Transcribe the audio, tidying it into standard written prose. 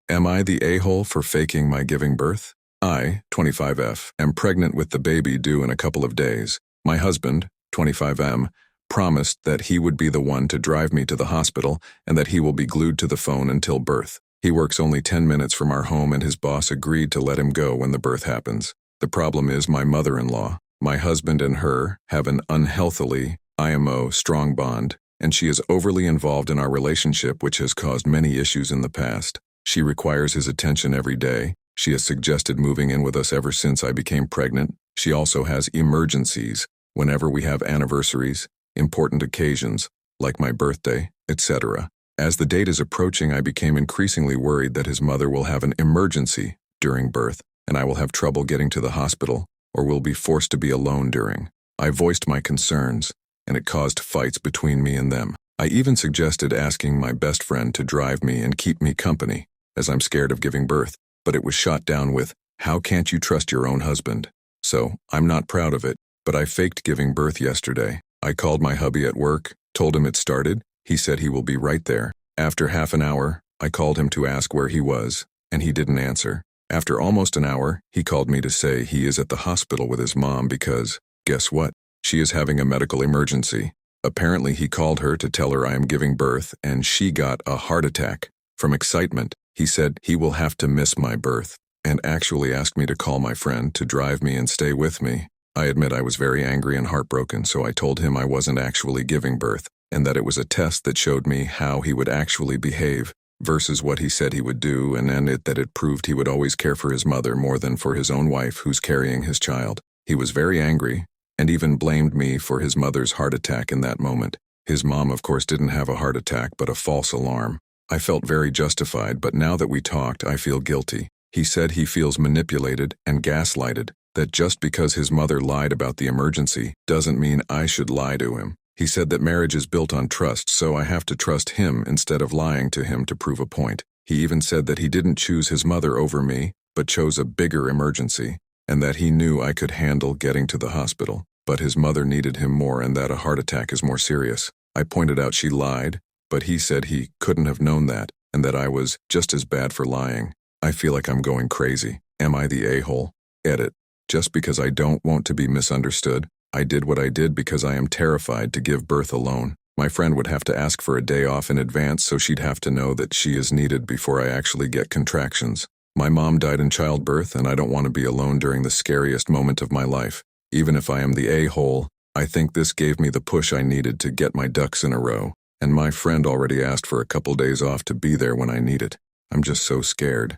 Am I the a-hole for faking my giving birth? I, 25F, am pregnant with the baby due in a couple of days. My husband, 25M, promised that he would be the one to drive me to the hospital and that he will be glued to the phone until birth. He works only 10 minutes from our home and his boss agreed to let him go when the birth happens. The problem is my mother-in-law. My husband and her have an unhealthily, IMO, strong bond, and she is overly involved in our relationship, which has caused many issues in the past. She requires his attention every day. She has suggested moving in with us ever since I became pregnant. She also has emergencies whenever we have anniversaries, important occasions, like my birthday, etc. As the date is approaching, I became increasingly worried that his mother will have an emergency during birth, and I will have trouble getting to the hospital, or will be forced to be alone during. I voiced my concerns, and it caused fights between me and them. I even suggested asking my best friend to drive me and keep me company, as I'm scared of giving birth, but it was shot down with, "How can't you trust your own husband?" So, I'm not proud of it, but I faked giving birth yesterday. I called my hubby at work, told him it started. He said he will be right there. After half an hour, I called him to ask where he was, and he didn't answer. After almost an hour, he called me to say he is at the hospital with his mom because, guess what? She is having a medical emergency. Apparently he called her to tell her I am giving birth, and she got a heart attack. From excitement, he said he will have to miss my birth, and actually asked me to call my friend to drive me and stay with me. I admit I was very angry and heartbroken, so I told him I wasn't actually giving birth, and that it was a test that showed me how he would actually behave versus what he said he would do, and that it proved he would always care for his mother more than for his own wife who's carrying his child. He was very angry, and even blamed me for his mother's heart attack in that moment. His mom, of course, didn't have a heart attack, but a false alarm. I felt very justified, but now that we talked, I feel guilty. He said he feels manipulated and gaslighted, that just because his mother lied about the emergency doesn't mean I should lie to him. He said that marriage is built on trust, so I have to trust him instead of lying to him to prove a point. He even said that he didn't choose his mother over me, but chose a bigger emergency, and that he knew I could handle getting to the hospital, but his mother needed him more and that a heart attack is more serious. I pointed out she lied, but he said he couldn't have known that, and that I was just as bad for lying. I feel like I'm going crazy. Am I the a-hole? Edit. Just because I don't want to be misunderstood, I did what I did because I am terrified to give birth alone. My friend would have to ask for a day off in advance, so she'd have to know that she is needed before I actually get contractions. My mom died in childbirth, and I don't want to be alone during the scariest moment of my life. Even if I am the a-hole, I think this gave me the push I needed to get my ducks in a row, and my friend already asked for a couple days off to be there when I need it. I'm just so scared.